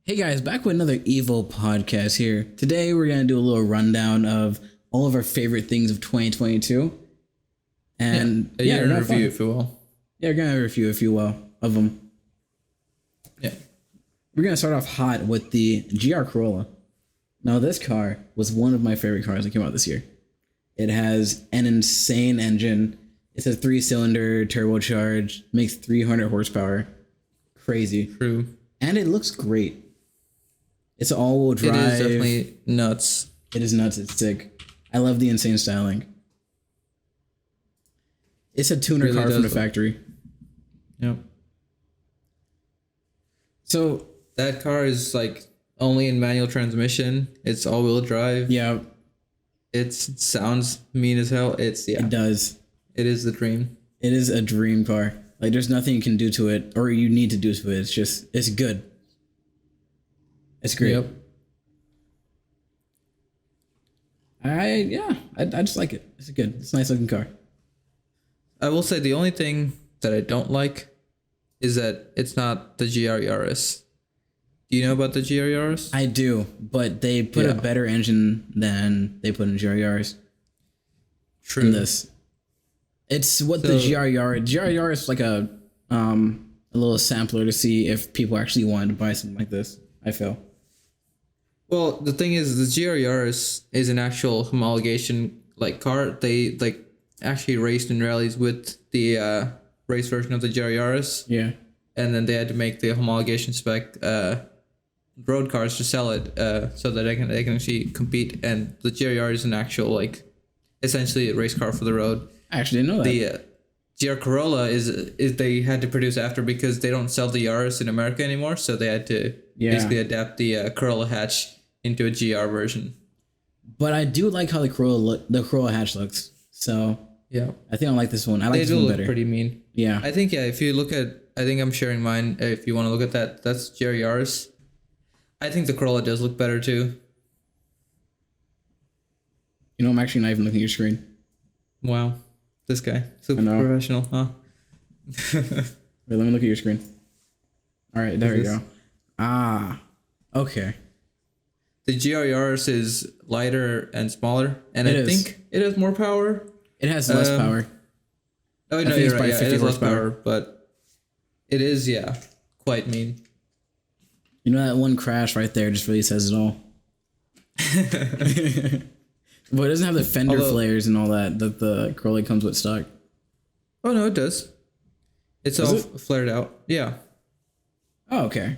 Hey guys, back with another EVO podcast here. Today we're gonna do a little rundown of all of our favorite things of 2022, and You're we're gonna gonna review if you will. we're gonna review a few of them. Yeah. We're gonna start off hot with the GR Corolla. Now this car was one of my favorite cars that came out this year. It has an insane engine. It's a 3-cylinder turbocharged, makes 300 horsepower. Crazy. True. And it looks great. It's an all-wheel drive. It is definitely nuts. It is nuts. It's sick. I love the insane styling. It's a tuner Really car from the does look- factory. Yep. So That car is like only in manual transmission. It's all-wheel drive. yeah, It sounds mean as hell. it does. It is the dream. It is a dream car. Like there's nothing you can do to it, or you need to do to it. It's good. It's great. Yep. I just like it. It's good. It's a nice looking car. I will say the only thing that I don't like is that it's not the GR Yaris. Do you know about the GR Yaris? I do, but they put a Yeah. better engine than they put in GR-Yaris True. in this. It's what the GR-Yaris is like a little sampler to see if people actually wanted to buy something like this. I feel. Well, the thing is, the GR Yaris is an actual homologation like car. They like actually raced in rallies with the race version of the GR Yaris, Yeah. and then they had to make the homologation spec road cars to sell it, so that they can actually compete. And the GR Yaris is an actual like essentially a race car for the road. I actually didn't know that. The GR Corolla is they had to produce after because they don't sell the Yaris in America anymore, so they had to basically adapt the Corolla hatch into a GR version. But I do like how the Corolla hatch looks. So Yeah, I think I like this one. I like they this do one look better. pretty mean. Yeah. I think if you look at, I think I'm sharing mine. If you want to look at that, that's GR Yaris. I think the Corolla does look better too. You know, I'm actually not even looking at your screen. Wow, this guy super I know. professional, huh? Wait, let me look at your screen. All right, there we go. Ah, okay. The GR Yaris is lighter and smaller, and I think it has more power. It has less power. Oh I no, think you're it's right. probably Yeah, 50 it is less horsepower. power, but it is quite mean. You know that one crash right there just really says it all. But it doesn't have the fender flares and all that the Corolla comes with stock. Oh no, it does. It's all flared out. Yeah. Oh, okay.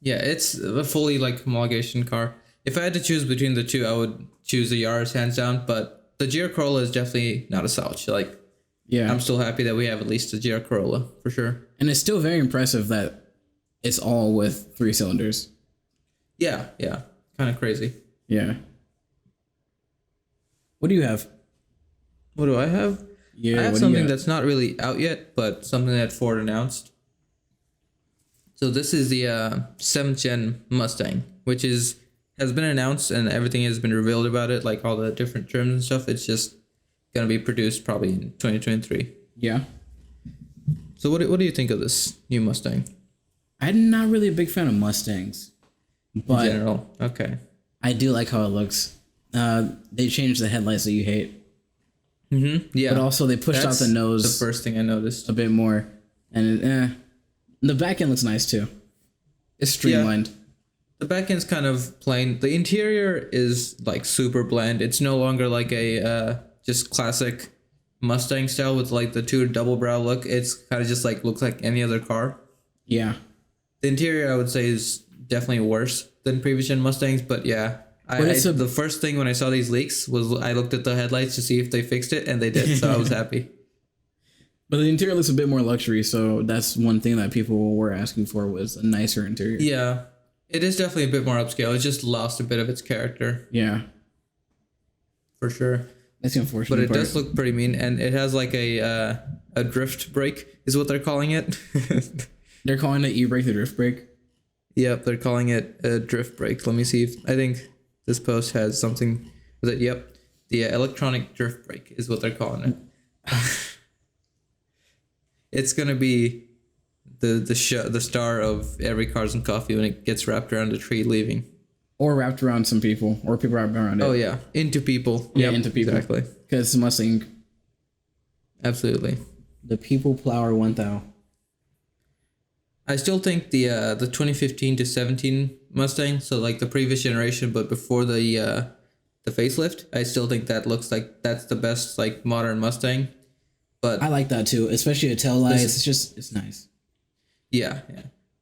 Yeah, it's a fully like homologation car. If I had to choose between the two, I would choose the Yaris hands down. But the GR Corolla is definitely not a slouch. Like, Yeah. I'm still happy that we have at least a GR Corolla for sure. And it's still very impressive that it's all with 3 cylinders. Yeah, kind of crazy. Yeah. What do you have? What do I have? Yeah, I have what do you something got? that's not really out yet, but something that Ford announced. So this is the 7th gen Mustang, which has been announced and everything has been revealed about it, like all the different trims and stuff. It's just gonna be produced probably in 2023. Yeah. So what do you think of this new Mustang I'm not really a big fan of Mustangs, in but general? Okay. I do like how it looks. They changed the headlights that you hate, Yeah. but also they pushed out That's the nose the first thing I noticed. a bit more, and the back end looks nice too. It's streamlined. The back end's kind of plain. The interior is like super bland. It's no longer like a just classic Mustang style with like the two double brow look. It's kind of just like looks like any other car. Yeah. The interior I would say is definitely worse than previous gen Mustangs, but yeah. The first thing when I saw these leaks was I looked at the headlights to see if they fixed it, and they did, so I was happy. But the interior looks a bit more luxury, so that's one thing that people were asking for was a nicer interior. Yeah, it is definitely a bit more upscale. It just lost a bit of its character, Yeah. for sure. That's the unfortunate But it part. does look pretty mean, and it has like a drift brake is what they're calling it. They're calling it e-brake the drift brake. Yep, they're calling it a drift brake. Let me see if I think this post has something. Was it? Yep, the electronic drift brake is what they're calling it. It's gonna be the star of every Cars and Coffee when it gets wrapped around a tree leaving. Or wrapped around some people, or people wrapped around it. Oh yeah, into people. Yeah, Yep, into people. exactly. Because it's Mustang. Absolutely. The People Plower 1000. I still think the 2015 to 17 Mustang, so like the previous generation, but before the facelift, I still think that looks like that's the best like modern Mustang. But I like that too, especially the tail lights. It's nice. yeah.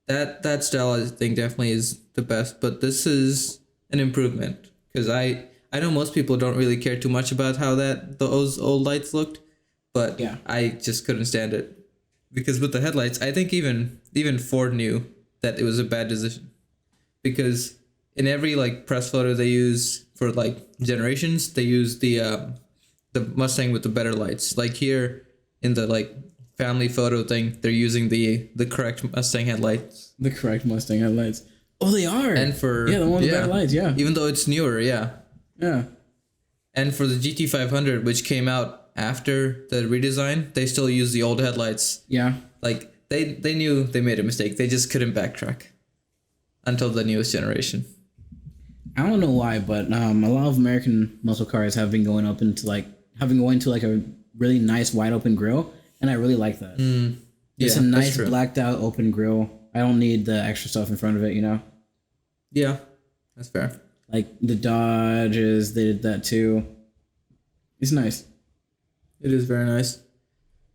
That style I think definitely is the best, but this is an improvement because I know most people don't really care too much about how those old lights looked, but Yeah. I just couldn't stand it because with the headlights, I think even Ford knew that it was a bad decision because in every like press photo they use for like generations, they use the Mustang with the better lights. Like here in the like family photo thing, they're using the correct Mustang headlights. The correct Mustang headlights. Oh, they are. And for the one with the better lights. Yeah. even though it's newer, yeah. Yeah. And for the GT500, which came out after the redesign, they still use the old headlights. Yeah. Like they knew they made a mistake. They just couldn't backtrack until the newest generation. I don't know why, but a lot of American muscle cars have been going to like a really nice wide open grille, and I really like that. It's a nice blacked out open grille. I don't need the extra stuff in front of it, you know? Yeah, that's fair. Like the Dodges, they did that too. It's nice. It is very nice.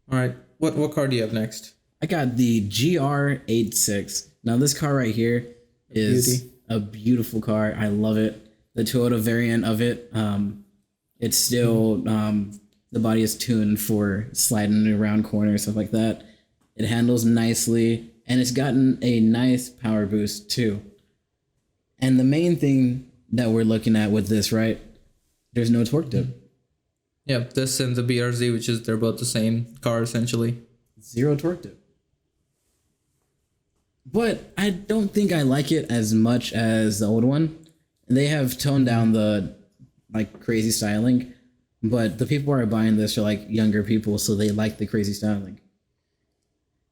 All right, what car do you have next? I got the GR86. Now this car right here is a beautiful car. I love it. The Toyota variant of it, it's still the body is tuned for sliding around corners, stuff like that. It handles nicely, and it's gotten a nice power boost too. And the main thing that we're looking at with this, right? There's no torque dip. Yeah, this and the BRZ, which is they're both the same car essentially. Zero torque dip. But I don't think I like it as much as the old one. They have toned down the like crazy styling, but the people who are buying this are like younger people, so they like the crazy styling.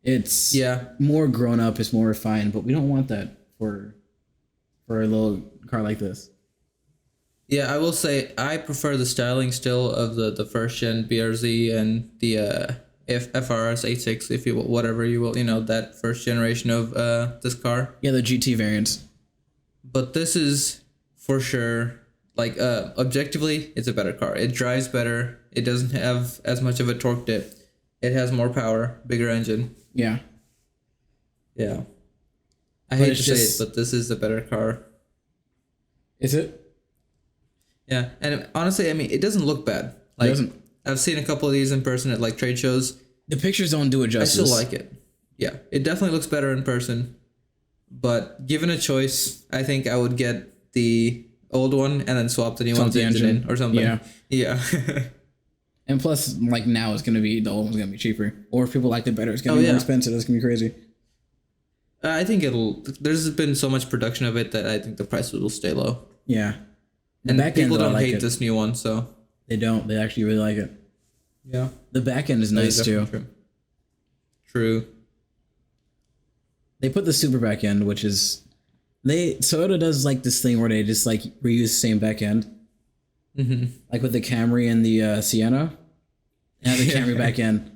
It's more grown up, it's more refined, but we don't want that for a little car like this. Yeah, I will say I prefer the styling still of the first gen BRZ and the FRS 86, if you will, whatever you will, that first generation of this car. Yeah, the GT variants. But this is for sure like objectively, it's a better car. It drives better. It doesn't have as much of a torque dip. It has more power, bigger engine. Yeah. Yeah. I hate to say it, but this is the better car. Is it? Yeah, and honestly, I mean, it doesn't look bad. Like, it doesn't. I've seen a couple of these in person at like trade shows. The pictures don't do it justice. I still like it. Yeah, it definitely looks better in person. But given a choice, I think I would get the old one and then swap the new one's engine in or something. Yeah. Yeah. And plus, like now, it's gonna be the old one's gonna be cheaper. Or if people like it better, it's gonna be more expensive. It's gonna be crazy. I think there's been so much production of it that I think the prices will stay low. Yeah. And people don't hate this new one, so. They don't. They actually really like it. Yeah. The back end is nice too. True. They put the super back end, which is Toyota does like this thing where they just like reuse the same back end. Mm-hmm. Like with the Camry and the Sienna. And the Camry back end.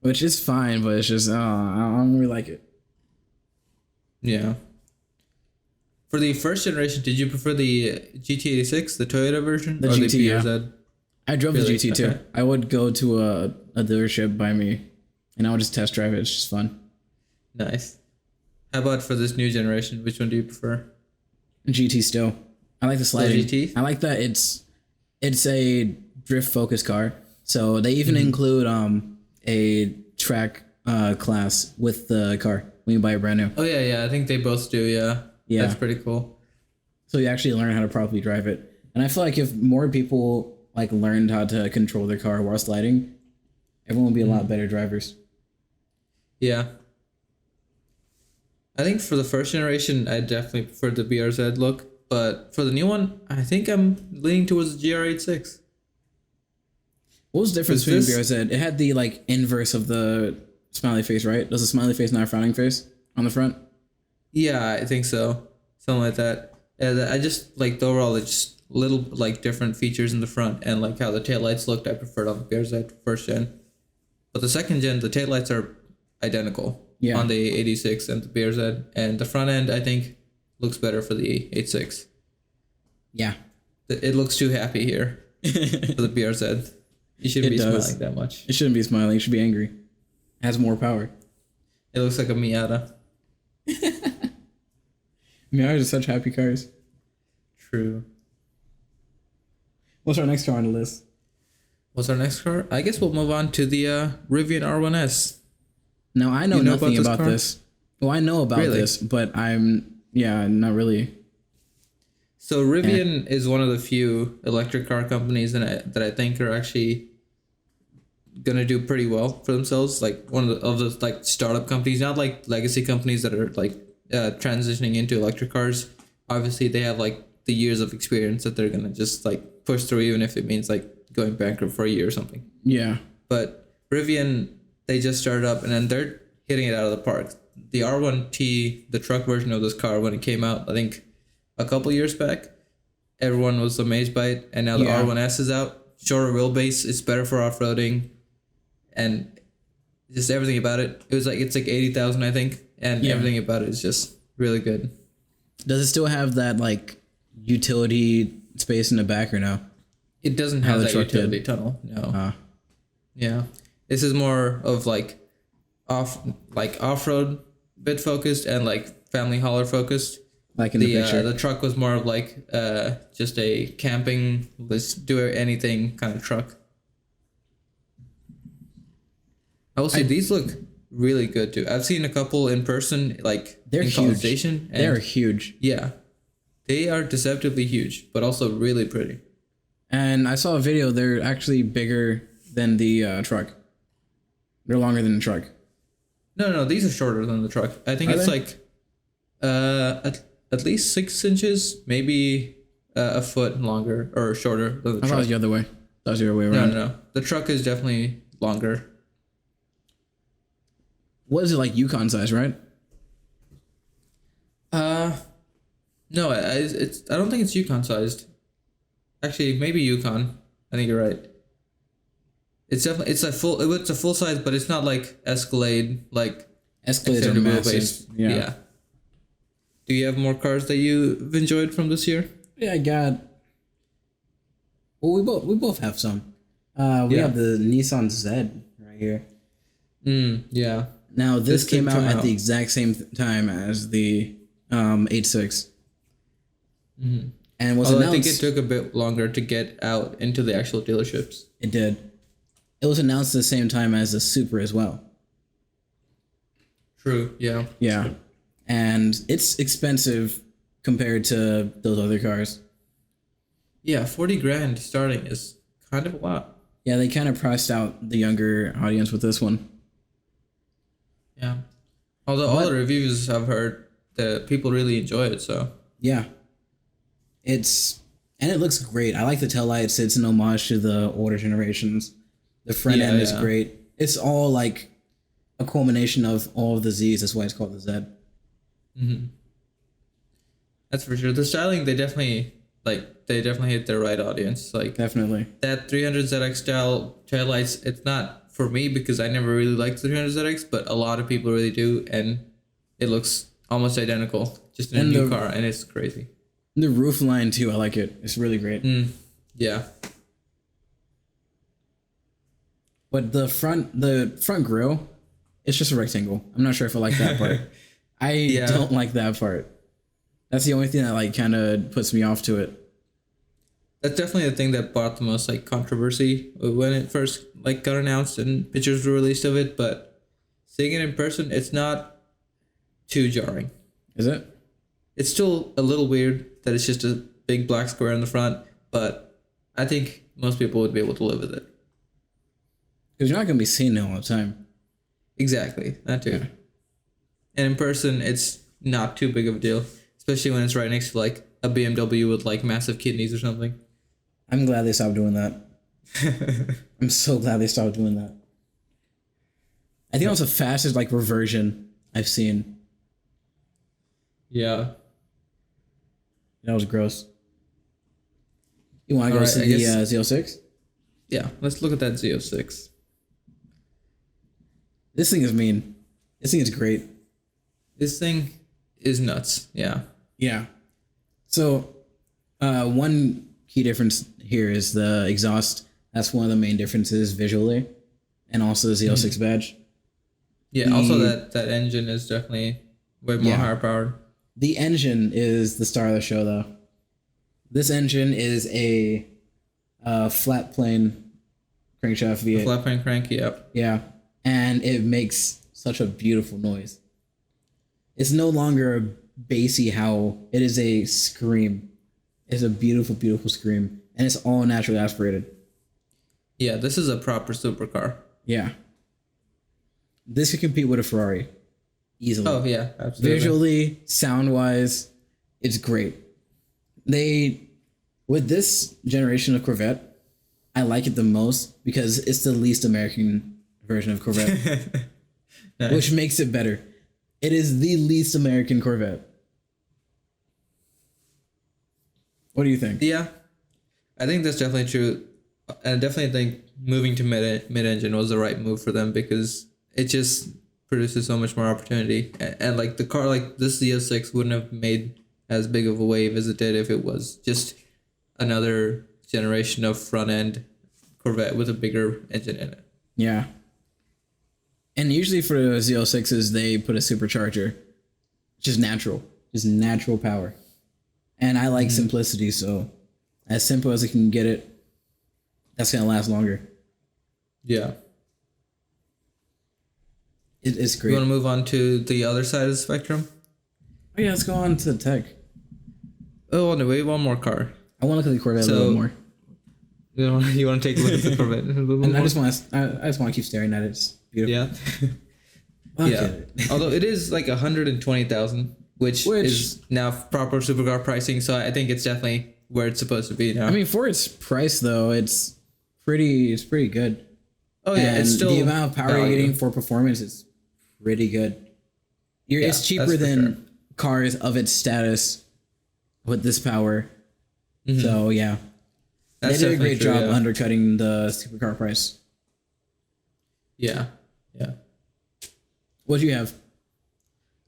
Which is fine, but it's just I don't really like it. Yeah. For the first generation, did you prefer the GT86, the Toyota version, the or GT, the BRZ? I drove the GT too. Okay. I would go to a dealership by me, and I would just test drive it. It's just fun. Nice. How about for this new generation? Which one do you prefer? GT still. I like the sliding. GT? I like that it's a drift focused car. So they even include a track class with the car when you buy it brand new. Oh yeah, I think they both do. Yeah. That's pretty cool. So you actually learn how to properly drive it. And I feel like if more people like learned how to control their car while sliding, everyone would be a lot better drivers. Yeah. I think for the first generation, I definitely prefer the BRZ look. But for the new one, I think I'm leaning towards the GR86. What was the difference between BRZ? It had the like inverse of the Smiley face, right? Does a smiley face not a frowning face on the front? Yeah, I think so. Something like that. And I just like the overall, it's just little like different features in the front and like how the taillights looked. I preferred on the BRZ first gen, but the second gen, the taillights are identical Yeah. on the 86 and the BRZ, and the front end I think looks better for the 86. Yeah. It looks too happy here for the BRZ. You shouldn't It be does. smiling that much. It shouldn't be smiling. It should be angry. It has more power. It looks like a Miata. Miatas are such happy cars. True. What's our next car on the list? What's our next car? I guess we'll move on to the Rivian R1S. Now, I know You know nothing about about this this. Well, I know about Really? this, but not really. So Rivian is one of the few electric car companies that I think are actually gonna do pretty well for themselves. Like one of the like startup companies, not like legacy companies that are like transitioning into electric cars. Obviously, they have like the years of experience that they're gonna just like push through, even if it means like going bankrupt for a year or something. Yeah. But Rivian, they just started up and then they're hitting it out of the park. The R1T, the truck version of this car, when it came out, I think a couple years back, everyone was amazed by it. And now the Yeah. R1S is out. Shorter wheelbase, it's better for off-roading. And just everything about it. It's like 80,000, I think. And Yeah. everything about it is just really good. Does it still have that like utility space in the back or no? It doesn't How have the that truck utility did. tunnel. No. Uh, Yeah. This is more of like off-road bit focused and like family hauler focused. like in the picture. The truck was more of like just a camping, let's do anything kind of truck. I will say these look really good too. I've seen a couple in person, like They're in College huge. Station. And They're huge. yeah, they are deceptively huge, but also really pretty. And I saw a video. They're actually bigger than the truck. They're longer than the truck. No, these are shorter than the truck. I think Are it's they? like at least 6 inches, maybe a foot longer or shorter than the I thought it truck. was the other way. That was the other way No, around. no, no. The truck is definitely longer. What is it like Yukon size, right? No, I don't think it's Yukon sized. Actually, maybe Yukon. I think you're right. It's a full size, but it's not like Escalade like Escalades are extended massive. wheelbase. Yeah. Do you have more cars that you've enjoyed from this year? Yeah, I got. Well, we both have some. We Yeah. have the Nissan Z right here. Yeah. Now this This did came out come at out. the exact same time as the 86. And was Although I announced. think it took a bit longer to get out into the actual dealerships. It did. It was announced at the same time as the Super as well. True. Yeah. Yeah. And it's expensive compared to those other cars. Yeah, 40 grand starting is kind of a lot. Yeah, they kind of priced out the younger audience with this one. Yeah. Although all the reviews I've heard, the people really enjoy it, so. Yeah. And it looks great. I like the taillights. It's an homage to the older generations. The front Yeah, end is yeah. great. It's all like a culmination of all of the Z's. That's why it's called the Z. That's for sure. The styling, they definitely hit their right audience. Like Definitely. that 300ZX style taillights, it's not for me because I never really liked the 300ZX, but a lot of people really do, and it looks almost identical just in And a new the- car, and it's crazy. The roof line too. I like it. It's really great. Yeah. But the front grille, it's just a rectangle. I'm not sure if I like that part. I Yeah. don't like that part. That's the only thing that like kind of puts me off to it. That's definitely the thing that brought the most like controversy when it first like got announced and pictures were released of it, but seeing it in person, it's not too jarring. Is it? It's still a little weird that it's just a big black square in the front, but I think most people would be able to live with it. Because you're not gonna be seeing it all the time. Exactly, that too. And in person, it's not too big of a deal, especially when it's right next to like a BMW with like massive kidneys or something. I'm glad they stopped doing that. I'm so glad they stopped doing that. I think that was the fastest like reversion I've seen. Yeah. That was gross. You want to All go right, to I the guess- Z06? Yeah. Let's look at that Z06. This thing is mean. This thing is great. This thing is nuts. Yeah. Yeah. So, one key difference here is the exhaust. That's one of the main differences visually, and also the Z06 badge. Yeah. Also, that engine is definitely way more Yeah. higher powered. The engine is the star of the show, though. This engine is a flat plane crankshaft V8. Flat plane crank. Yep. Yeah, and it makes such a beautiful noise. It's no longer a bassy howl. It is a scream. It's a beautiful, beautiful scream, and it's all naturally aspirated. Yeah. This is a proper supercar. Yeah. This could compete with a Ferrari easily. Oh yeah. Absolutely. Visually, sound-wise, it's great. With this generation of Corvette, I like it the most because it's the least American version of Corvette, Nice. which makes it better. It is the least American Corvette. What do you think? Yeah, I think that's definitely true. I definitely think moving to mid-engine was the right move for them because it just produces so much more opportunity. And like the car, like this Z06 wouldn't have made as big of a wave as it did if it was just another generation of front-end Corvette with a bigger engine in it. Yeah. And usually for the Z06s, they put a supercharger. Just natural power. And I like simplicity, so as simple as I can get it, that's going to last longer. Yeah. It's You great. want to move on to the other side of the spectrum? Oh yeah, let's go on to the tech. Oh, no, wait, one more car. I want to look at the Corvette a So- little more. You want to take a look at the Corvette a little And more? I just want to keep staring at it. It's beautiful. Yeah. Look Yeah. at it. Although it is like 120,000, which is now proper supercar pricing, so I think it's definitely where it's supposed to be now. I mean, for its price though, it's pretty good. oh yeah, And it's still the amount of power value. you're getting for performance is pretty good. Yeah, It's cheaper that's for than sure. cars of its status with this power. So yeah, That's they did a definitely great true, job yeah. undercutting the supercar price. Yeah. What do you have?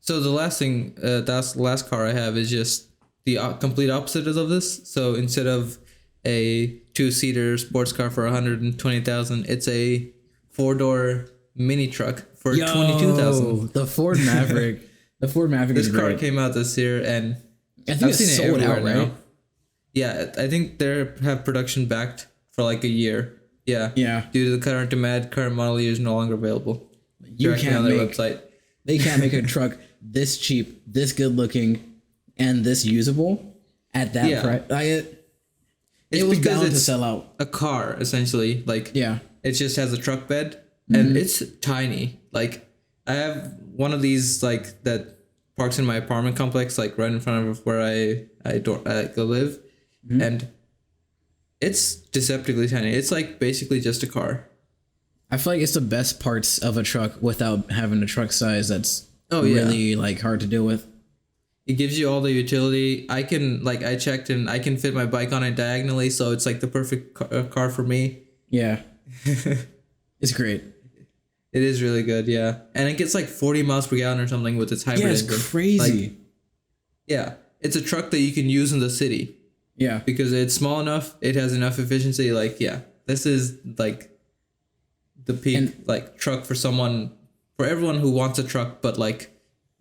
So the last thing, that's the last car I have is just the complete opposite of this. So instead of a 2-seater sports car for 120,000, it's a 4-door mini truck for 22,000. The Ford Maverick. The Ford Maverick This is car great. came out this year, and I think it's sold everywhere out, right? Yeah, I think they have production backed for like a year. Yeah. Yeah. Due to the current demand, current model year is no longer available. You Directly can't on their make website. They can't make a truck this cheap, this good looking, and this usable at that Yeah. price. It's It was because bound to it's sell out. a car essentially. Like Yeah. it just has a truck bed and it's tiny. Like I have one of these like that parks in my apartment complex, like right in front of where I go live, and it's deceptively tiny. It's like basically just a car. I feel like it's the best parts of a truck without having a truck size that's Oh, yeah. really like hard to deal with. It gives you all the utility. I checked and I can fit my bike on it diagonally, so it's like the perfect car for me. Yeah. It's great. It is really good, yeah. And it gets like 40 miles per gallon or something with its hybrid Yeah, it's engine. crazy. Like, yeah, it's a truck that you can use in the city Yeah. because it's small enough. It has enough efficiency. Like, yeah, this is like the peak And- truck for everyone who wants a truck, but like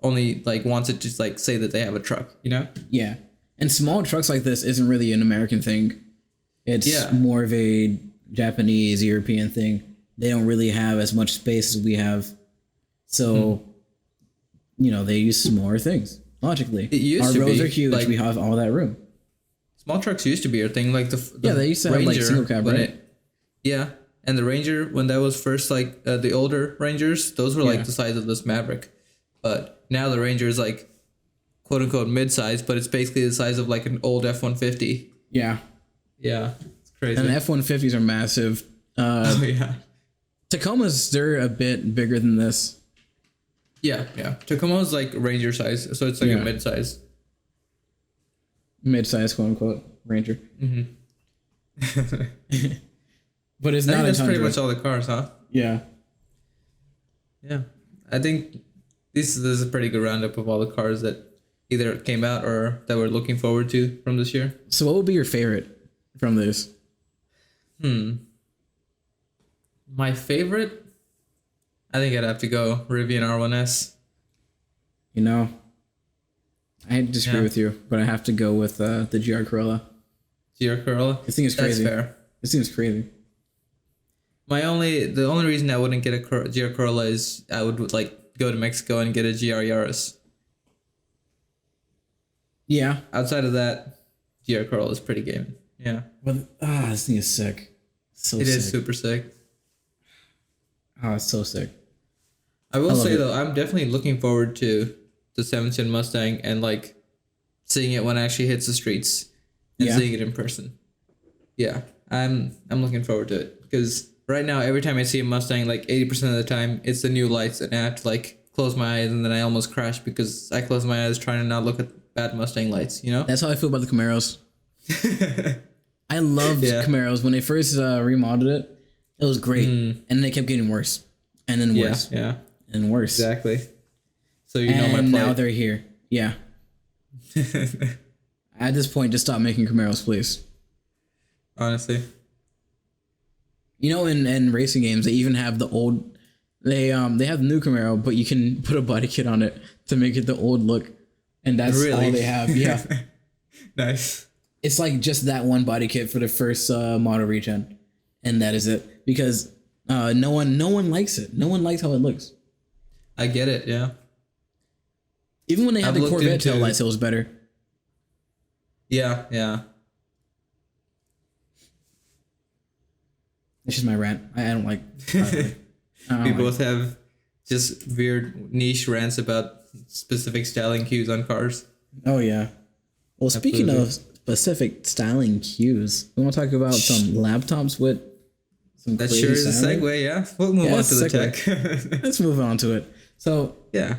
only like wants it to like say that they have a truck, you know? Yeah. And small trucks like this isn't really an American thing. It's Yeah. more of a Japanese, European thing. They don't really have as much space as we have. So, they use smaller things, logically. It used Our to roads be, are huge. like- We have all that room. Small trucks used to be your thing, like the Yeah, they used to have, like, single cab, when right? Yeah, and the Ranger when that was first like the older Rangers, those were like Yeah. the size of this Maverick, but now the Ranger is like quote unquote mid-size, but it's basically the size of like an old Yeah. Yeah, it's crazy. And F-150s are massive. oh yeah, Tacomas, they're a bit bigger than this. Yeah, yeah. Tacoma's like Ranger size, so it's like Yeah. a mid size. Mid-size, quote unquote, Ranger. But it's I not think a that's pretty Tundra. much all the cars, huh? Yeah. Yeah. I think this is a pretty good roundup of all the cars that either came out or that we're looking forward to from this year. So what would be your favorite from this? My favorite, I think I'd have to go Rivian R1S. You know, I disagree Yeah. with you, but I have to go with the GR Corolla. GR Corolla. This thing is crazy. That's fair. This thing is crazy. The only reason I wouldn't get a GR Corolla is I would like go to Mexico and get a GR Yaris. Yeah, Outside of that, GR Corolla is pretty gaming. Yeah, but this thing is sick. So it sick. is super sick. Oh, it's so sick. I will love say it. though, I'm definitely looking forward to the 7th Gen Mustang and like seeing it when it actually hits the streets and Yeah. seeing it in person. Yeah, I'm looking forward to it because right now every time I see a Mustang, like 80% of the time it's the new lights and I have to like close my eyes and then I almost crash because I close my eyes trying to not look at bad Mustang lights. You know? That's how I feel about the Camaros. I loved Yeah. Camaros when they first remodeled it. It was great, and then they kept getting worse, and then Yeah, worse, yeah, and worse. exactly. So you know my And now plight. they're here. Yeah. At this point, just stop making Camaros, please. Honestly, You know, in racing games, they even have the old. They have the new Camaro, but you can put a body kit on it to make it the old look, and that's Really? all they have. Yeah, nice. it's like just that one body kit for the first model regen, and that is it. Because no one likes it. No one likes how it looks. I get it. Yeah. Even when they had I've the looked Corvette into- taillights, it was better. Yeah. Yeah. It's just my rant. I don't like. I don't like- I don't We like- both have just weird niche rants about specific styling cues on cars. Oh yeah. Well, speaking Absolutely. of specific styling cues, we want to talk about some laptops with some That crazy sure is a styling. segue, yeah. We'll move Yeah, on it's to a the tech. Let's move on to it. So yeah.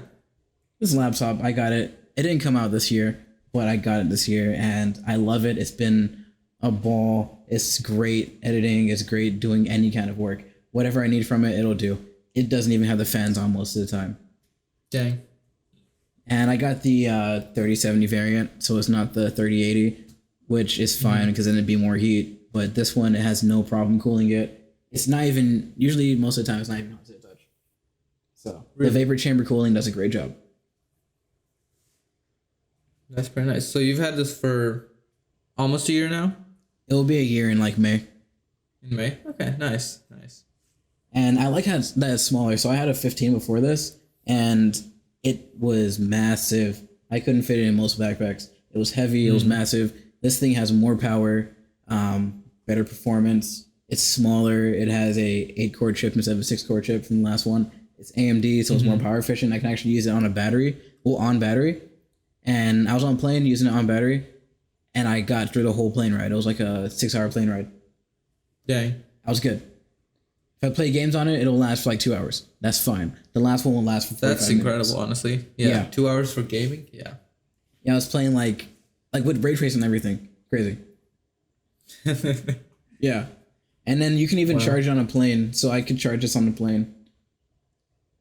this laptop, I got it. It didn't come out this year, but I got it this year, and I love it. It's been a ball. It's great editing. It's great doing any kind of work. Whatever I need from it, it'll do. It doesn't even have the fans on most of the time. Dang. And I got the 3070 variant, so it's not the 3080, which is fine because then it'd be more heat. But this one, it has no problem cooling it. It's not even, usually most of the time, it's not even hot to the touch. So Really? the vapor chamber cooling does a great job. That's pretty nice. So you've had this for almost a year now? It will be a year in like May. In May? Okay, nice. Nice. And I like how that it's smaller. So I had a 15 before this, and it was massive. I couldn't fit it in most backpacks. It was heavy. It was massive. This thing has more power, better performance. It's smaller. It has a 8-core chip instead of a 6-core chip from the last one. It's AMD, so it's more power efficient. I can actually use it on a battery. Well, on battery. And I was on plane using it on battery, and I got through the whole plane ride. It was like a 6-hour plane ride. Dang. I was good. If I play games on it, it'll last for like 2 hours. That's fine. The last one will last for 45 That's minutes. incredible, honestly. Yeah. Yeah. 2 hours for gaming? Yeah. Yeah, I was playing like with ray tracing and everything. Crazy. Yeah. And then you can even charge it on a plane, so I could charge this on the plane.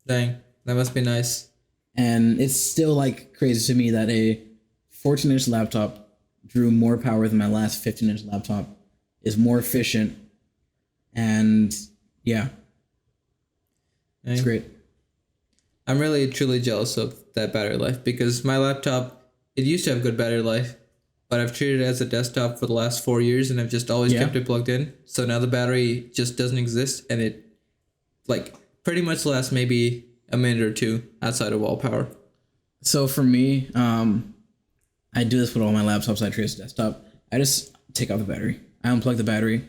Dang. That must be nice. And it's still like crazy to me that a 14-inch laptop drew more power than my last 15-inch laptop, is more efficient, and yeah, it's Dang. great. I'm really truly jealous of that battery life because my laptop, it used to have good battery life, but I've treated it as a desktop for the last 4 years and I've just always Yeah. kept it plugged in. So now the battery just doesn't exist and it like pretty much lasts maybe a minute or two outside of wall power. So for me, I do this with all my laptops. I trace desktop. I just take out the battery. I unplug the battery.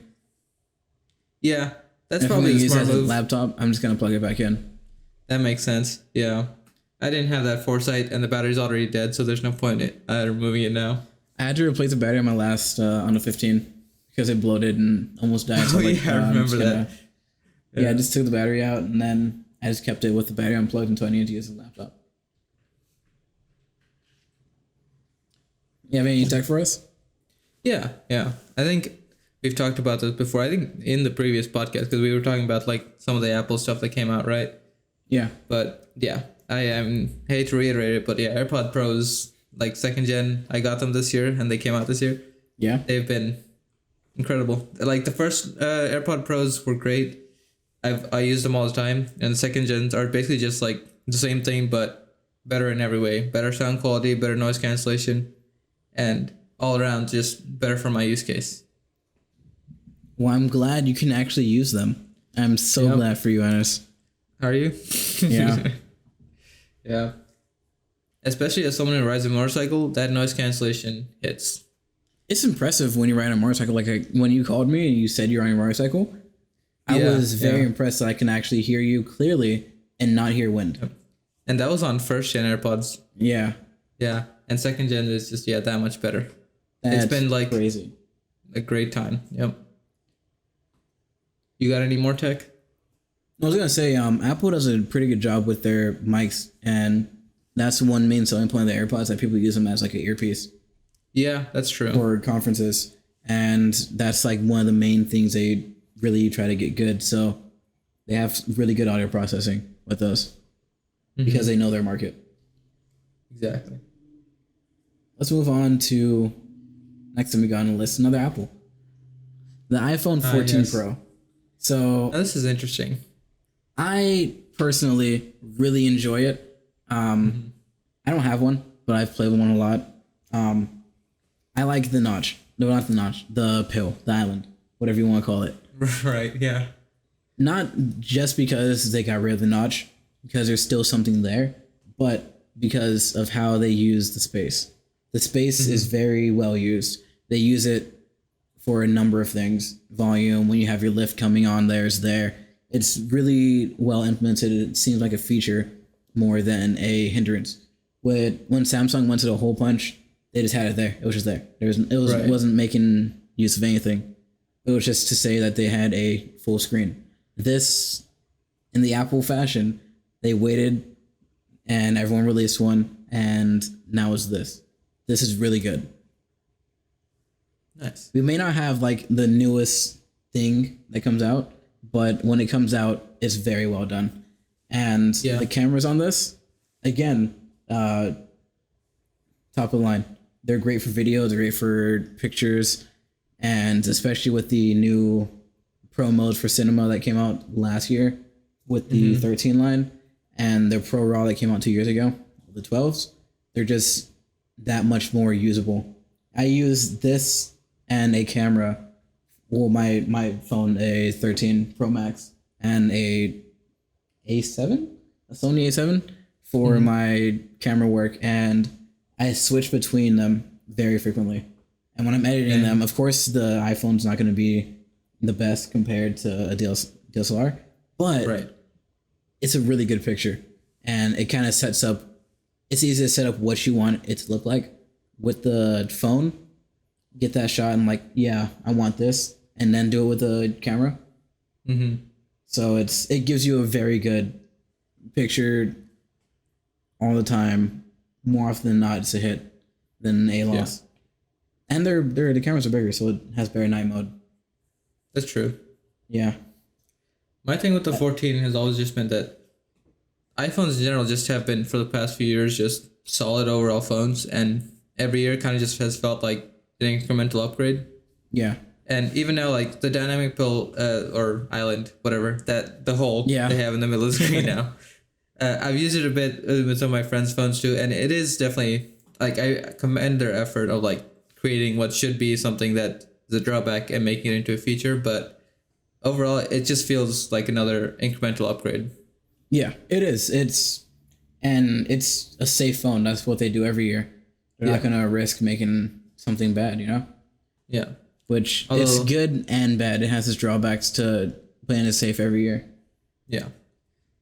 Yeah, that's If I'm probably gonna the use it smart as a move. laptop, I'm just gonna plug it back in. That makes sense. Yeah. I didn't have that foresight and the battery's already dead, so there's no point in removing it now. I had to replace the battery on my last on the 15 because it bloated and almost died. So Oh, like, yeah, I I'm remember just gonna- that. Yeah, I just took the battery out and then I just kept it with the battery unplugged until I needed to use the laptop. You have any tech for us? Yeah. I think we've talked about this before. I think in the previous podcast, because we were talking about like some of the Apple stuff that came out, right? Yeah. But yeah, I hate to reiterate it, but yeah, AirPod Pros, like second gen, I got them this year and they came out this year. Yeah. They've been incredible. Like the first AirPod Pros were great. I use them all the time, and the second gens are basically just like the same thing but better in every way. Better sound quality, better noise cancellation, and all around just better for my use case. Well, I'm glad you can actually use them. I'm so glad for you, Anis. Are you? Yeah. Yeah. Especially as someone who rides a motorcycle, that noise cancellation hits. It's impressive when you ride a motorcycle. Like when you called me and you said you're on your motorcycle, I was very impressed that I can actually hear you clearly and not hear wind. Yep. And that was on first gen AirPods. Yeah. Yeah. And second gen is just, that much better. That's it's been like crazy. A great time. Yep. You got any more tech? I was gonna say, Apple does a pretty good job with their mics, and that's one main selling point of the AirPods, that people use them as like an earpiece. Yeah, that's true. For conferences, and that's like one of the main things they really try to get good. So they have really good audio processing with those because they know their market. Exactly. Let's move on to next time we got on the list, another Apple, the iPhone 14 Pro. So now, this is interesting. I personally really enjoy it. I don't have one, but I've played with one a lot. I like the notch. No, not the notch. The pill, the island, whatever you want to call it. Right, yeah. Not just because they got rid of the notch, because there's still something there, but because of how they use the space. The space is very well used. They use it for a number of things. Volume, when you have your lift coming on, there's there. It's really well implemented. It seems like a feature more than a hindrance. When Samsung went to the hole punch, they just had it there. It was just there. It wasn't making use of anything. It was just to say that they had a full screen. This, in the Apple fashion, they waited and everyone released one, and now is this. This is really good. Nice. We may not have like the newest thing that comes out, but when it comes out, it's very well done. And the cameras on this, again, top of the line. They're great for video, they're great for pictures, and especially with the new Pro mode for cinema that came out last year with the 13 line, and the Pro RAW that came out 2 years ago, the 12s, they're just that much more usable. I use this and a camera, well, my phone, a 13 Pro Max, and a Sony A7 for my camera work, and I switch between them very frequently. And when I'm editing them, of course, the iPhone's not going to be the best compared to a DSLR, but it's a really good picture, and it kind of sets up. It's easy to set up what you want it to look like with the phone. Get that shot and like, yeah, I want this, and then do it with the camera. So it gives you a very good picture all the time. More often than not, it's a hit than a loss. And the cameras are bigger, so it has better night mode. That's true. Yeah. My thing with the 14 has always just been that iPhones in general just have been, for the past few years, just solid overall phones, and every year kind of just has felt like an incremental upgrade. Yeah. And even now, like the dynamic pill or island, whatever, that the hole they have in the middle of the screen now. I've used it a bit with some of my friends' phones too, and it is definitely, like, I commend their effort of like creating what should be something that is a drawback and making it into a feature, but overall it just feels like another incremental upgrade. Yeah, it is. It's a safe phone. That's what they do every year. They're not gonna risk making something bad, you know? Yeah. Which it's good and bad. It has its drawbacks to playing it safe every year. Yeah.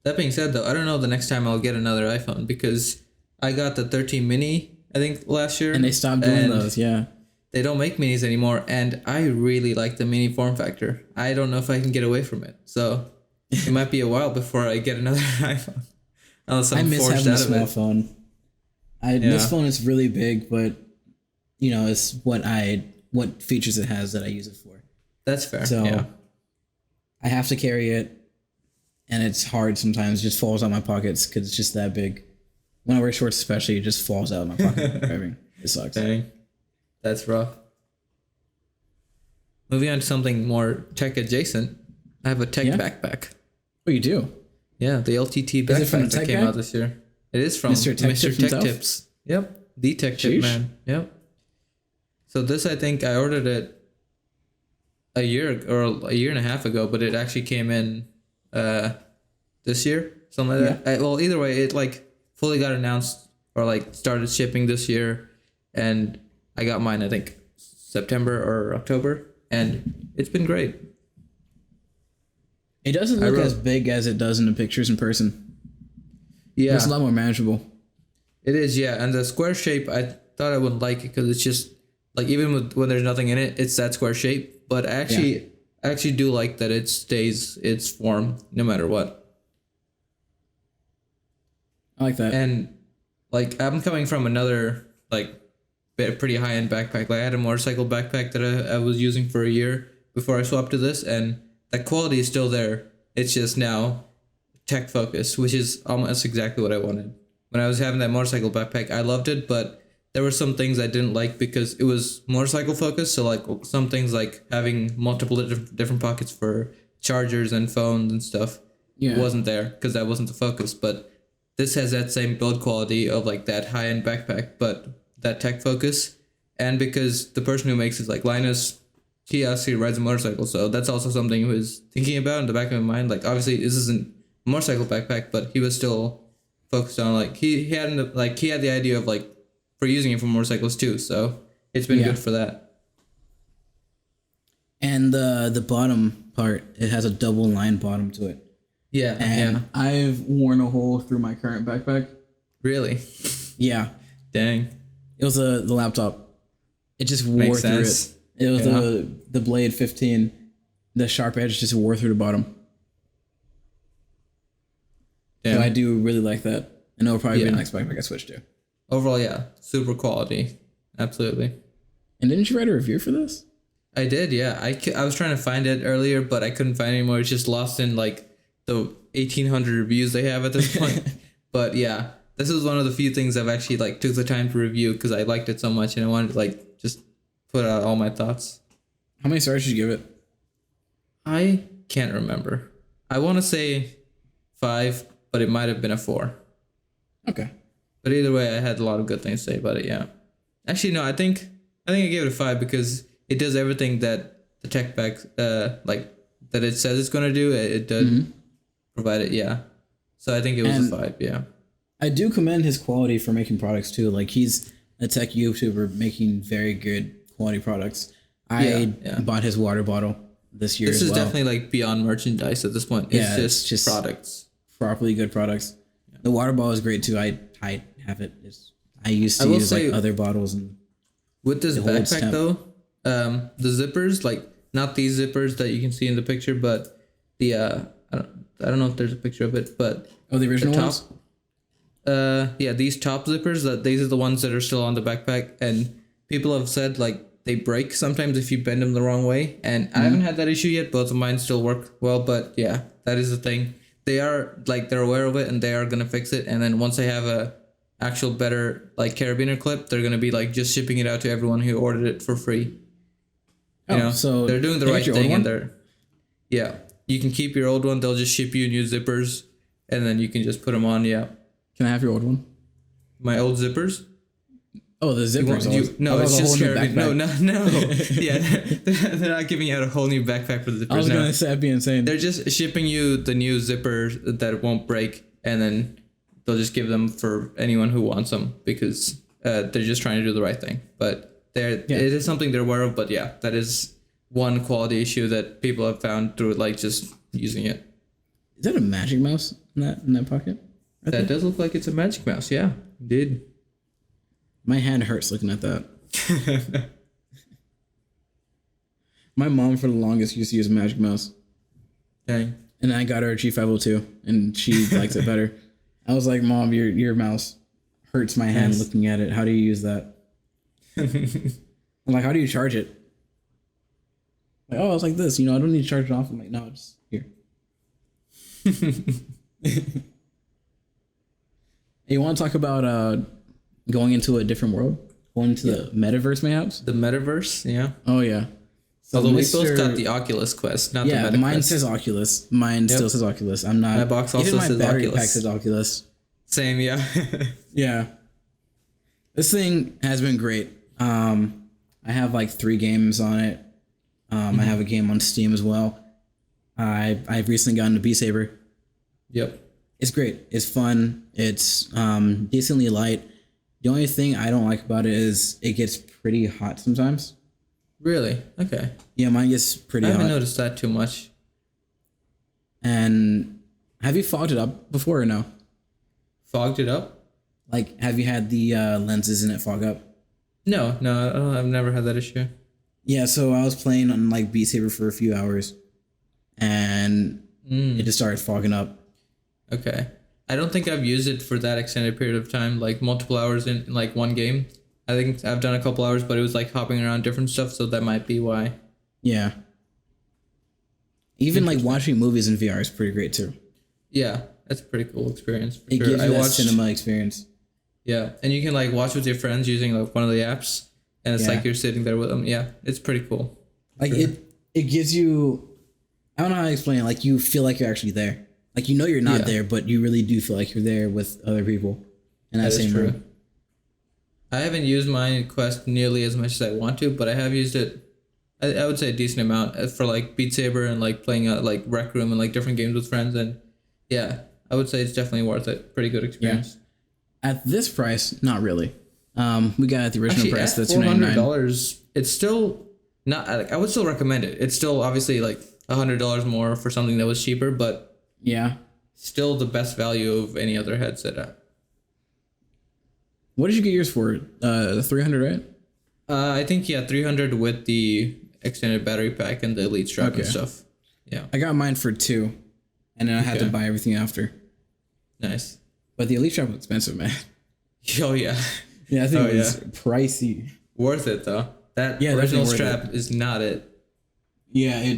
That being said, though, I don't know the next time I'll get another iPhone, because I got the 13 mini, I think, last year. And they stopped doing those, They don't make minis anymore, and I really like the mini form factor. I don't know if I can get away from it. So it might be a while before I get another iPhone, unless I I'm miss forced having a out of small it. phone. This phone is really big, but it's what features it has that I use it for. That's fair. So Yeah. I have to carry it, and it's hard sometimes. It just falls out of my pockets because it's just that big. When I wear shorts, especially, it just falls out of my pocket. Driving, it sucks. Dang. That's rough. Moving on to something more tech adjacent, I have a tech Yeah? backpack. Oh, you do? Yeah, the LTT Is it from backpack that Tech came Guy? out this year. It is from Mr. Tech Tip himself? Tips. Yep, the Tech Tip Sheesh. man. Yep. So this, I think, I ordered it a year and a half ago, but it actually came in this year, something like that. Well, either way, it like fully got announced or like started shipping this year, and I got mine, I think, September or October, and it's been great. It doesn't look as big as it does in the pictures in person. Yeah, It's a lot more manageable. it is. Yeah, and the square shape, I thought I wouldn't like it because it's just like even when there's nothing in it, it's that square shape. But I actually do like that it stays its form no matter what. I like that. And like I'm coming from another like pretty high end backpack. Like I had a motorcycle backpack that I was using for a year before I swapped to this, and that quality is still there. It's just now tech focused, which is almost exactly what I wanted. When I was having that motorcycle backpack, I loved it, but there were some things I didn't like because it was motorcycle focused. So like some things like having multiple different pockets for chargers and phones and stuff wasn't there because that wasn't the focus. But this has that same build quality of like that high end backpack, but that tech focus. And because the person who makes it, like Linus, he actually rides a motorcycle, so that's also something he was thinking about in the back of my mind. Like obviously this isn't a motorcycle backpack, but he was still focused on like he had the idea of like for using it for motorcycles too. So it's been good for that. And the bottom part, it has a double line bottom to it. Yeah. And I've worn a hole through my current backpack. Really? Yeah. Dang. It was the laptop. It just wore through it. It was the Blade 15. The sharp edge just wore through the bottom. Damn. So I do really like that. And it'll probably be the next backpack I switch to. Overall, yeah. Super quality. Absolutely. And didn't you write a review for this? I did, yeah. I was trying to find it earlier, but I couldn't find it anymore. It's just lost in like the 1,800 reviews they have at this point. But yeah, this is one of the few things I've actually like took the time to review because I liked it so much and I wanted to like just put out all my thoughts. How many stars did you give it? I can't remember. I want to say 5, but it might have been a 4. Okay. But either way, I had a lot of good things to say about it. Yeah. Actually, no. I think I gave it a 5 because it does everything that the tech back like that it says it's gonna do. It does provide it. Yeah. So I think it was a 5. Yeah. I do commend his quality for making products too. Like he's a tech YouTuber making very good quality products. I bought his water bottle this year. This is definitely like beyond merchandise at this point. It's just products. Properly good products. Yeah. The water bottle is great too. I have it. I used to use like other bottles and with this backpack though, the zippers, like not these zippers that you can see in the picture, but the I don't know if there's a picture of it, but the original ones. These top zippers, these are the ones that are still on the backpack, and people have said like they break sometimes if you bend them the wrong way, and I haven't had that issue yet. Both of mine still work well, but yeah, that is the thing. They are like they're aware of it and they are gonna fix it, and then once they have a actual better like carabiner clip, they're gonna be like just shipping it out to everyone who ordered it for free. You know, so they're doing the right thing, and you can keep your old one. They'll just ship you new zippers, and then you can just put them on. Yeah. Can I have your old one? My old zippers? Oh, the zippers. No, it's just carabiner. No. Yeah, they're not giving out a whole new backpack for the zippers. I was gonna say that'd be insane. They're just shipping you the new zippers that won't break, and then they'll just give them for anyone who wants them because they're just trying to do the right thing. But it is something they're aware of. But yeah, that is one quality issue that people have found through like just using it. Is that a magic mouse in that pocket? That does look like it's a magic mouse. Yeah, indeed. My hand hurts looking at that. My mom for the longest used to use a magic mouse. Dang. and I got her a G502, and she likes it better. I was like, Mom, your mouse hurts my hand looking at it. How do you use that? I'm like, how do you charge it? Like, oh, it's like this. You know, I don't need to charge it off. I'm like, no, just here. You want to talk about going into a different world? Going into the metaverse, mayhaps? The metaverse, yeah. Oh, yeah. So Although we both got the Oculus Quest, not the Meta mine Quest. says Oculus. Mine still says Oculus. I'm not. My box also even my says battery Oculus. pack says Oculus. Same, yeah. Yeah. This thing has been great. I have like 3 games on it. I have a game on Steam as well. I've recently gotten to Beat Saber. Yep. It's great. It's fun. It's decently light. The only thing I don't like about it is it gets pretty hot sometimes. Really? Okay. Yeah, mine gets pretty I hot. haven't noticed that too much. And have you fogged it up before or no? Fogged it up? Like, have you had the lenses in it fog up? No, I've never had that issue. Yeah, so I was playing on like Beat Saber for a few hours, and it just started fogging up. Okay. I don't think I've used it for that extended period of time, like multiple hours in like one game. I think I've done a couple hours, but it was like hopping around different stuff, so that might be why. Yeah. Even like watching movies in VR is pretty great too. Yeah, that's a pretty cool experience. It gives you that cinema experience. Yeah, and you can like watch with your friends using like one of the apps, and it's like you're sitting there with them. Yeah, it's pretty cool. Like it gives you, I don't know how to explain it. Like you feel like you're actually there. Like you know you're not there, but you really do feel like you're there with other people in that same room. I haven't used my Quest nearly as much as I want to, but I have used it. I would say a decent amount for like Beat Saber and like playing like Rec Room and like different games with friends, and yeah, I would say it's definitely worth it. Pretty good experience. Yeah. At this price, not really. We got it at the original price. That's $400. It's still not. I would still recommend it. It's still obviously like $100 more for something that was cheaper, but yeah, still the best value of any other headset. What did you get yours for? 300, right? I think 300 with the extended battery pack and the Elite strap and stuff. Yeah. I got mine for 2, and then I had to buy everything after. Nice. But the Elite strap was expensive, man. Oh yeah. Yeah, I think it was pricey. Worth it though. That original strap is not it. Yeah,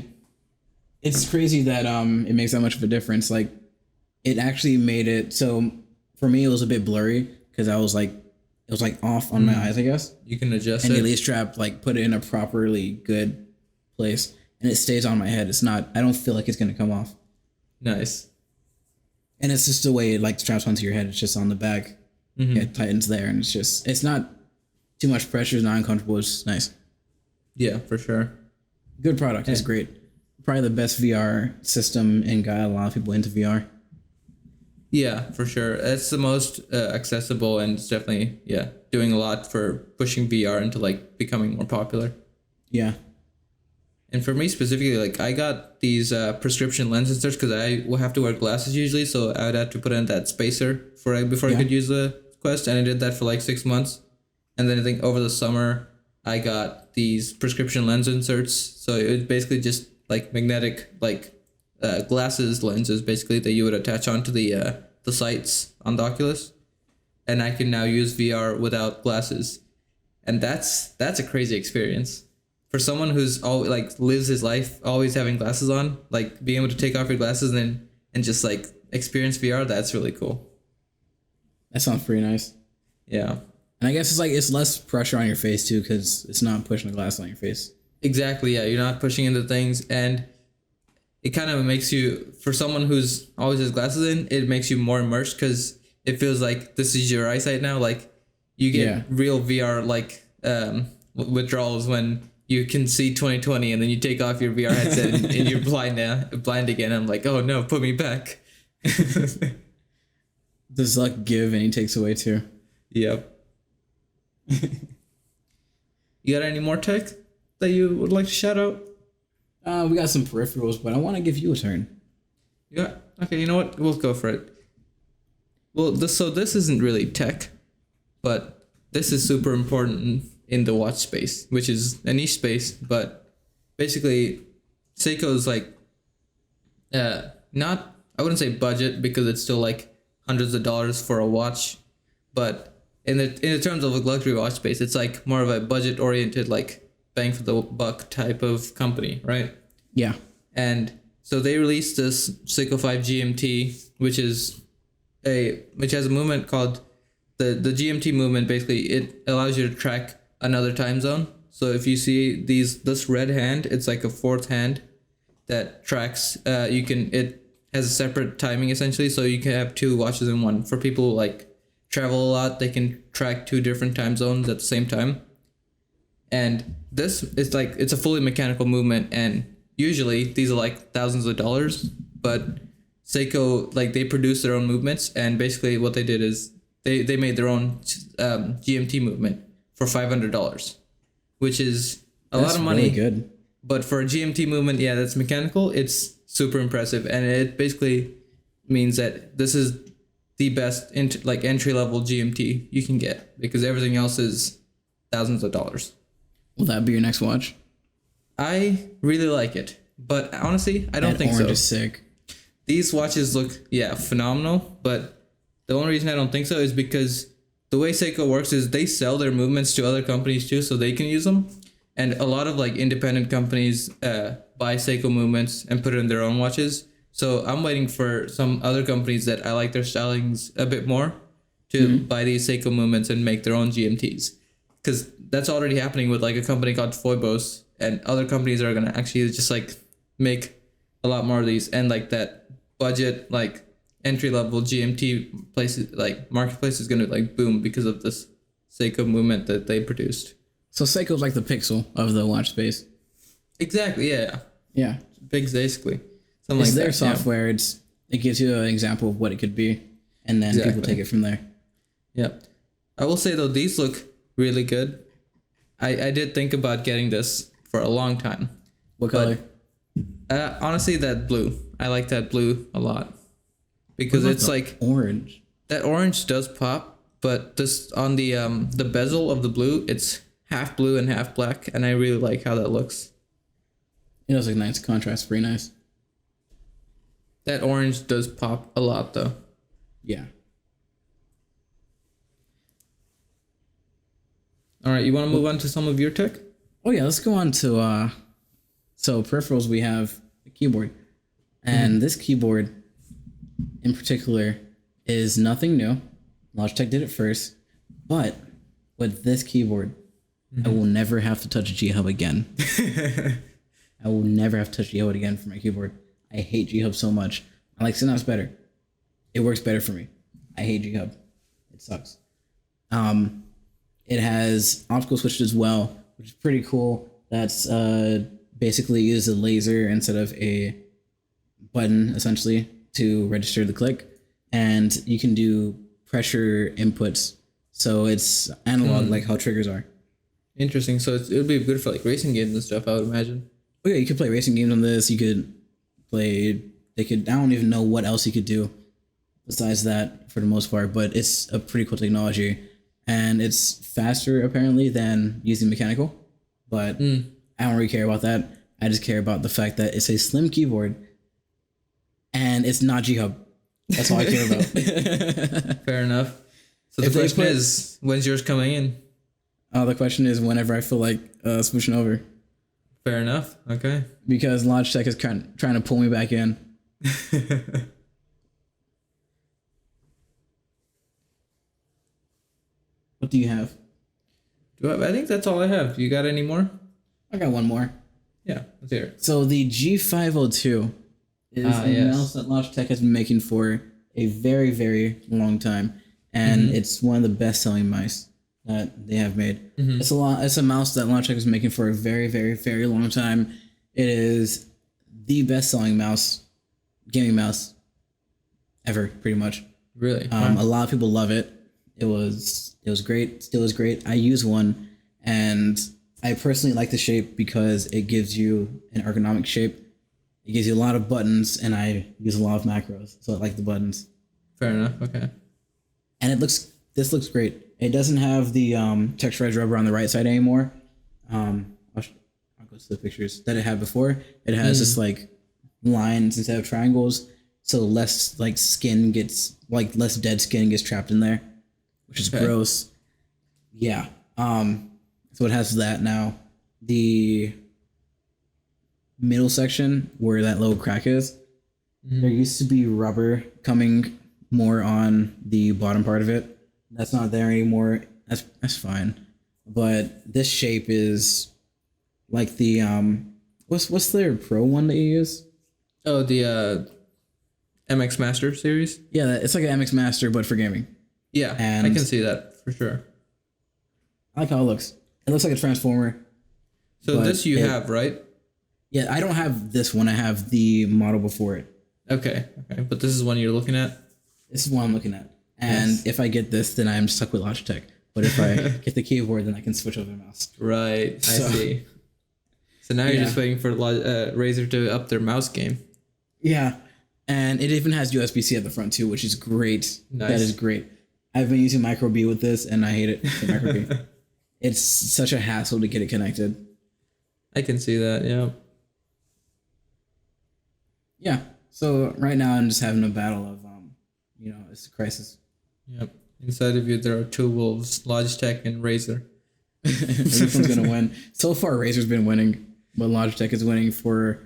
it's crazy that it makes that much of a difference. Like, it actually made it so for me it was a bit blurry because it was like off on my eyes, I guess. You can adjust and it. And the Elite strap like put it in a properly good place, and it stays on my head. It's not. I don't feel like it's gonna come off. Nice. And it's just the way it like straps onto your head. It's just on the back. It tightens there, and it's not too much pressure. It's not uncomfortable. It's nice. Yeah, for sure. Good product. It's great. Probably the best VR system and got a lot of people into VR. Yeah, for sure. It's the most accessible, and it's definitely doing a lot for pushing VR into like becoming more popular. Yeah. And for me specifically, like I got these prescription lens inserts because I will have to wear glasses usually, so I would have to put in that spacer before I could use the Quest, and I did that for like 6 months, and then I think over the summer I got these prescription lens inserts. So it was basically just like magnetic like glasses lenses basically that you would attach onto the sights on the Oculus, and I can now use VR without glasses, and that's a crazy experience. For someone who's always like lives his life always having glasses on, like being able to take off your glasses and just like experience VR, that's really cool. That sounds pretty nice. Yeah. And I guess it's like it's less pressure on your face too, because it's not pushing the glass on your face. Exactly. Yeah, you're not pushing into things, and it kind of makes you, for someone who's always has glasses in, it makes you more immersed because it feels like this is your eyesight now. Like you get real VR like withdrawals when you can see 20/20 and then you take off your VR headset and you're blind again. I'm like, oh no, put me back. Does luck give and he takes away too? Yep. You got any more tech that you would like to shout out? We got some peripherals, but I want to give you a turn. Yeah. Okay. You know what? We'll go for it. Well, this isn't really tech, but this is super important in the watch space, which is a niche space. But basically, Seiko's like not, I wouldn't say budget because it's still like hundreds of dollars for a watch, but in the terms of a luxury watch space, it's like more of a budget oriented, like bang for the buck type of company, right? Yeah. And so they released this Seiko 5 GMT, which has a movement called the GMT movement. Basically, it allows you to track another time zone. So if you see this red hand, it's like a fourth hand that tracks. It has a separate timing essentially, so you can have two watches in one. For people who like travel a lot, they can track two different time zones at the same time. And this is like, it's a fully mechanical movement, and usually these are like thousands of dollars, but Seiko, like, they produce their own movements, and basically what they did is they made their own GMT movement for $500, which is a lot of money. Really good. But for a GMT movement, yeah, that's mechanical, it's super impressive, and it basically means that this is the best entry level GMT you can get, because everything else is thousands of dollars. Will that be your next watch? I really like it, but honestly, I don't think so. Orange is sick. These watches look, phenomenal, but the only reason I don't think so is because the way Seiko works is they sell their movements to other companies too, so they can use them. And a lot of like independent companies buy Seiko movements and put it in their own watches. So I'm waiting for some other companies that I like their stylings a bit more to buy these Seiko movements and make their own GMTs. Because that's already happening with like a company called Foibos, and other companies are going to actually just like make a lot more of these, and like that budget, like entry level GMT places, like marketplace, is going to like boom because of this Seiko movement that they produced. So Seiko's like the Pixel of the watch space. Exactly. Yeah. Yeah. Basically. Something It's like their that, software. Yeah. It gives you an example of what it could be, and then people take it from there. Yeah. I will say though, these look really good. I did think about getting this for a long time. What color? Honestly, that blue. I like that blue a lot, because it's like orange. That orange does pop, but this on the bezel of the blue, it's half blue and half black, and I really like how that looks. It does look nice. Contrast, pretty nice. That orange does pop a lot, though. Yeah. All right, you want to move on to some of your tech? Oh yeah, let's go on to so peripherals. We have a keyboard, and this keyboard in particular is nothing new. Logitech did it first, but with this keyboard, I will never have to touch G-Hub again. I will never have to touch G-Hub again for my keyboard. I hate G-Hub so much. I like Synapse better. It works better for me. I hate G-Hub. It sucks. It has optical switches as well, which is pretty cool. That's basically uses a laser instead of a button, essentially, to register the click. And you can do pressure inputs. So it's analog, like how triggers are. Interesting. So it would be good for like racing games and stuff, I would imagine. Oh yeah, you could play racing games on this. You could play. I don't even know what else you could do besides that for the most part. But it's a pretty cool technology, and it's faster apparently than using mechanical. But I don't really care about that. I just care about the fact that it's a slim keyboard, and it's not G-Hub. That's all I care about. Fair enough. So the question is, when's yours coming in? The question is whenever I feel like switching over. Fair enough. Okay. Because Logitech is trying to pull me back in. What do you have? I think that's all I have. You got any more? I got one more. Yeah, let's hear it. So the G502 is a mouse that Logitech has been making for a very, very long time. And it's one of the best-selling mice that they have made. It's a mouse that Logitech was making for a very, very, very long time. It is the best-selling gaming mouse ever, pretty much. Really? A lot of people love it. It was great. Still is great. I use one, and I personally like the shape because it gives you an ergonomic shape. It gives you a lot of buttons, and I use a lot of macros, so I like the buttons. Fair enough. Okay. And this looks great. It doesn't have the texturized rubber on the right side anymore. I'll go to the pictures that it had before. It has just like lines instead of triangles, so less like skin gets like less dead skin gets trapped in there, which is Okay. gross. Yeah. So it has that now. The middle section where that little crack is, there used to be rubber coming more on the bottom part of it. That's not there anymore. That's fine. But this shape is like the what's their pro one that you use? Oh, the MX Master series. Yeah, it's like an MX Master but for gaming. Yeah, And- I can see that for sure. I like how it looks. It looks like a transformer. So But this you it- have, right? Yeah, I don't have this one. I have the model before it. Okay, but this is one you're looking at. This is what I'm looking at. And Yes. if I get this, then I'm stuck with Logitech. But if I get the keyboard, then I can switch over to mouse. Right, I So- see. So now you're Yeah. just waiting for Razer to up their mouse game. Yeah. And it even has USB-C at the front too, which is great. Nice. That is great. I've been using Micro B with this and I hate it. The Micro B. It's such a hassle to get it connected. I can see that. Yeah. Yeah. So right now I'm just having a battle of it's a crisis. Yep. Inside of you, there are two wolves: Logitech and Razer. Which one's gonna win? So far Razer's been winning, but Logitech is winning for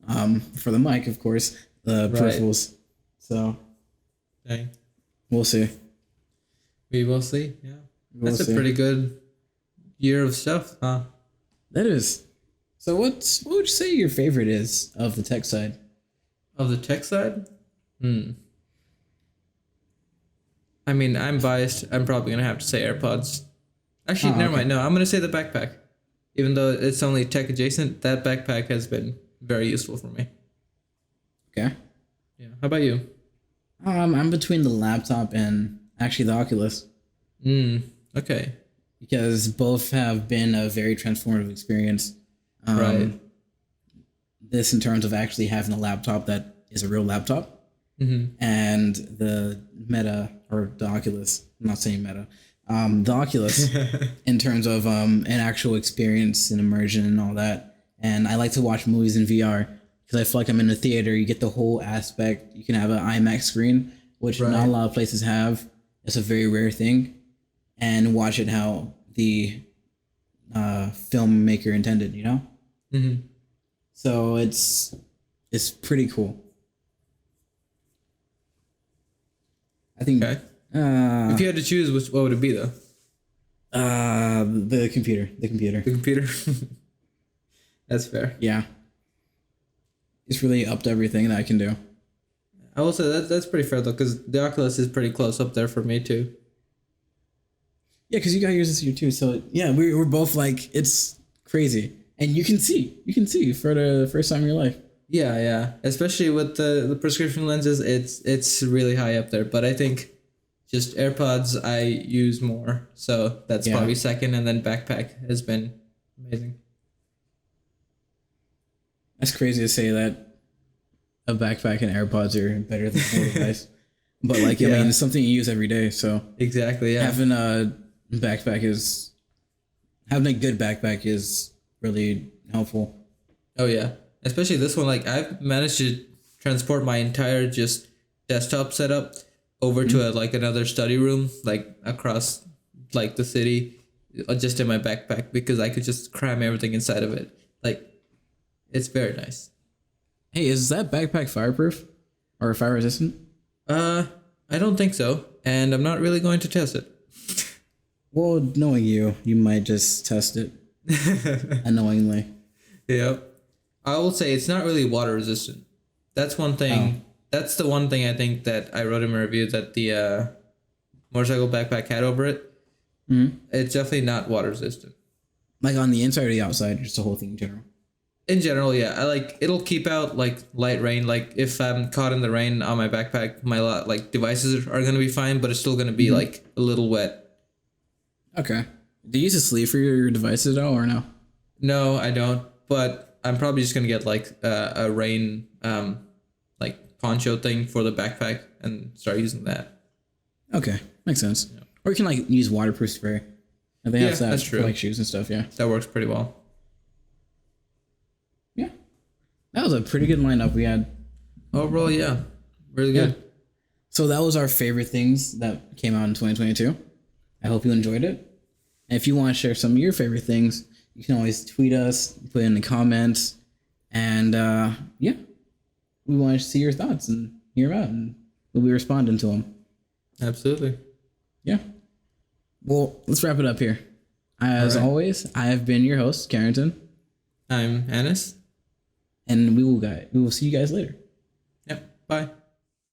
the mic, of course, the Right. peripherals. So Dang. we'll see. We will see. Yeah. We'll That's see. a pretty good year of stuff, huh? That is. So what would you say your favorite is of the tech side? Of the tech side? I mean, I'm biased. I'm probably going to have to say AirPods. Actually, Oh, never okay. mind. No, I'm going to say the backpack. Even though it's only tech adjacent, that backpack has been very useful for me. Okay. Yeah. How about you? I'm between the laptop and actually the Oculus Okay. because both have been a very transformative experience. Right. This in terms of actually having a laptop that is a real laptop. And the Meta or the Oculus, I'm not saying Meta, the Oculus in terms of an actual experience and immersion and all that. And I like to watch movies in VR because I feel like I'm in a theater. You get the whole aspect. You can have an IMAX screen, which Right. not a lot of places have. It's a very rare thing. And watch it how the filmmaker intended, you know? So it's pretty cool. I think Okay. If you had to choose, what would it be, though? the computer. The computer? That's fair. Yeah. It's really upped everything that I can do. I will say that's pretty fair, though, because the Oculus is pretty close up there for me, too. Yeah, because you got yours this year too. So yeah, we're both like, it's crazy. And you can see for the first time in your life. Yeah. Especially with the prescription lenses, it's really high up there. But I think just AirPods I use more. So that's Yeah. probably second. And then backpack has been amazing. That's crazy to say that a backpack and AirPods are better than a device. But like, I Yeah. mean, it's something you use every day. So Exactly, yeah. having a good backpack is really helpful. Oh, yeah. Especially this one. Like, I've managed to transport my entire just desktop setup over to another study room, like across like the city, just in my backpack, because I could just cram everything inside of it. Like, it's very nice. Hey, is that backpack fireproof or fire resistant? I don't think so, and I'm not really going to test it. Well, knowing you might just test it unknowingly. Yep. I will say it's not really water resistant. That's one thing. That's the one thing I think that I wrote in my review that the motorcycle backpack had over it. It's definitely not water resistant. Like on the inside or the outside, just the whole thing in general. In general, yeah. It'll keep out like light rain. Like if I'm caught in the rain on my backpack, my like devices are gonna be fine, but it's still gonna be like a little wet. Okay. Do you use a sleeve for your devices at all or no? No, I don't. But I'm probably just gonna get like a rain like poncho thing for the backpack and start using that. Okay, makes sense. Or you can like use waterproof spray. And they Yeah, have that that's for true. like shoes and stuff. Yeah. That works pretty well. Yeah. That was a pretty good lineup we had. Overall, yeah. Really good. So that was our favorite things that came out in 2022. I hope you enjoyed it. And if you want to share some of your favorite things, you can always tweet us, put it in the comments, and yeah, we want to see your thoughts and hear about it, and we'll be responding to them. Absolutely. Yeah. Well, let's wrap it up here. As always, I have been your host, Carrington. I'm Anis. And we will see you guys later. Yep. Bye.